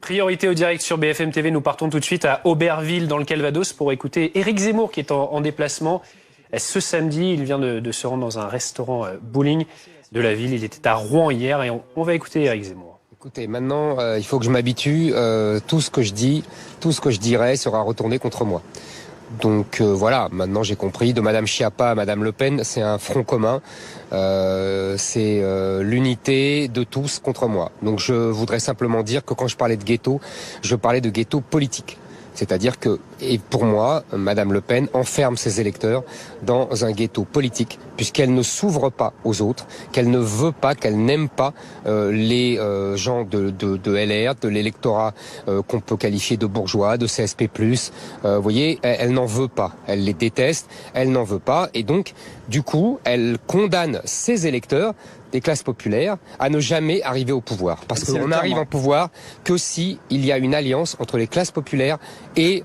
Priorité au direct sur BFM TV. Nous partons tout de suite à Aubervilliers dans le Calvados pour écouter Éric Zemmour qui est en déplacement. Ce samedi, il vient de se rendre dans un restaurant bowling de la ville. Il était à Rouen hier et on va écouter Éric Zemmour. Écoutez, maintenant, il faut que je m'habitue. Tout ce que je dis, tout ce que je dirai sera retourné contre moi. Donc voilà, maintenant j'ai compris, de Madame Schiappa à Madame Le Pen, c'est un front commun, c'est l'unité de tous contre moi. Donc je voudrais simplement dire que quand je parlais de ghetto, je parlais de ghetto politique. C'est-à-dire que, et pour moi, Madame Le Pen enferme ses électeurs dans un ghetto politique, puisqu'elle ne s'ouvre pas aux autres, qu'elle ne veut pas, qu'elle n'aime pas les gens de LR, de l'électorat qu'on peut qualifier de bourgeois, de CSP+. Vous voyez, elle n'en veut pas. Elle les déteste, elle n'en veut pas. Et donc, du coup, elle condamne ses électeurs des classes populaires à ne jamais arriver au pouvoir. Parce qu'on n'arrive en pouvoir que si il y a une alliance entre les classes populaires et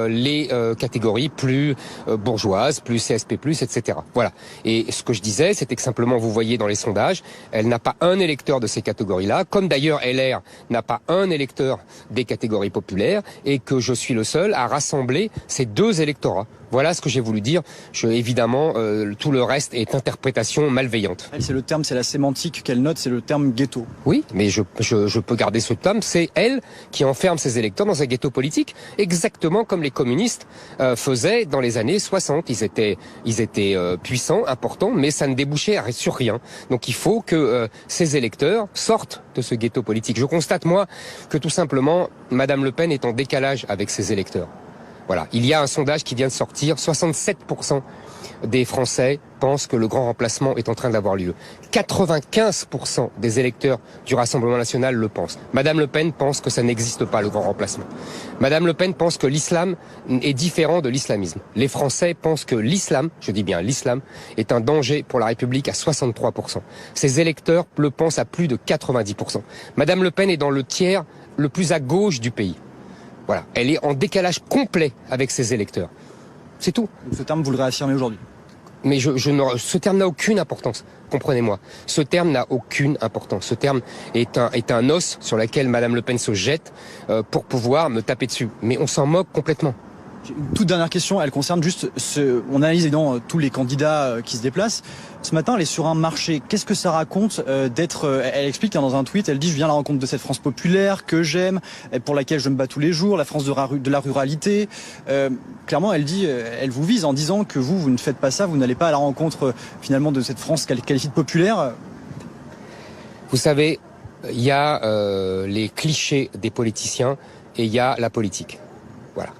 les catégories plus bourgeoises, plus CSP+, etc. Voilà. Et ce que je disais, c'était que simplement, vous voyez dans les sondages, elle n'a pas un électeur de ces catégories-là, comme d'ailleurs LR n'a pas un électeur des catégories populaires, et que je suis le seul à rassembler ces deux électorats. Voilà ce que j'ai voulu dire. Évidemment, tout le reste est interprétation malveillante. C'est le terme, c'est la sémantique qu'elle note, c'est le terme ghetto. Oui, mais je peux garder ce terme. C'est elle qui enferme ses électeurs dans un ghetto politique, exactement comme les communistes faisaient dans les années 60. Ils étaient puissants, importants, mais ça ne débouchait sur rien. Donc il faut que ces électeurs sortent de ce ghetto politique. Je constate, moi, que tout simplement, Madame Le Pen est en décalage avec ses électeurs. Voilà. Il y a un sondage qui vient de sortir. 67% des Français pensent que le grand remplacement est en train d'avoir lieu. 95% des électeurs du Rassemblement national le pensent. Madame Le Pen pense que ça n'existe pas, le grand remplacement. Madame Le Pen pense que l'islam est différent de l'islamisme. Les Français pensent que l'islam, je dis bien l'islam, est un danger pour la République à 63%. Ses électeurs le pensent à plus de 90%. Madame Le Pen est dans le tiers le plus à gauche du pays. Voilà, elle est en décalage complet avec ses électeurs. C'est tout. Donc ce terme, vous le réaffirmez aujourd'hui? Mais ce terme n'a aucune importance, comprenez-moi. Ce terme n'a aucune importance. Ce terme est un os sur lequel Madame Le Pen se jette pour pouvoir me taper dessus. Mais on s'en moque complètement. Une toute dernière question, elle concerne juste on analyse évidemment tous les candidats qui se déplacent. Ce matin, elle est sur un marché. Qu'est-ce que ça raconte d'être... Elle explique dans un tweet, elle dit « Je viens à la rencontre de cette France populaire que j'aime, pour laquelle je me bats tous les jours, la France de la ruralité. » Clairement, elle dit, elle vous vise en disant que vous ne faites pas ça, vous n'allez pas à la rencontre finalement de cette France qu'elle qualifie de populaire. Vous savez, il y a les clichés des politiciens et il y a la politique. Voilà.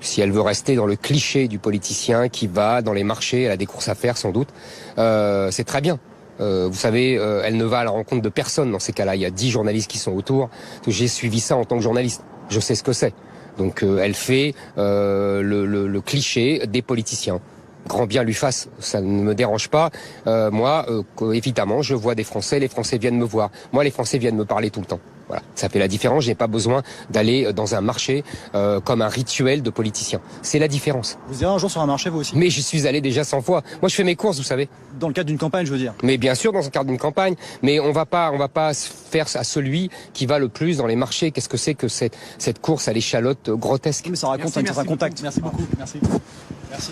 Si elle veut rester dans le cliché du politicien qui va dans les marchés, elle a des courses à faire sans doute, c'est très bien. Vous savez, elle ne va à la rencontre de personne dans ces cas-là. Il y a 10 journalistes qui sont autour. J'ai suivi ça en tant que journaliste. Je sais ce que c'est. Donc elle fait le cliché des politiciens. Grand bien lui fasse, ça ne me dérange pas. Moi, évidemment, je vois des Français, les Français viennent me voir. Moi, les Français viennent me parler tout le temps. Voilà, ça fait la différence. J'ai pas besoin d'aller dans un marché comme un rituel de politicien. C'est la différence. Vous irez un jour sur un marché, vous aussi? Mais j'y suis allé déjà 100 fois. Moi, je fais mes courses, vous savez. Dans le cadre d'une campagne, je veux dire. Mais bien sûr, dans le cadre d'une campagne. Mais on va pas faire à celui qui va le plus dans les marchés. Qu'est-ce que c'est que cette course à l'échalote grotesque? Mais ça raconte un contact. Merci beaucoup. Merci.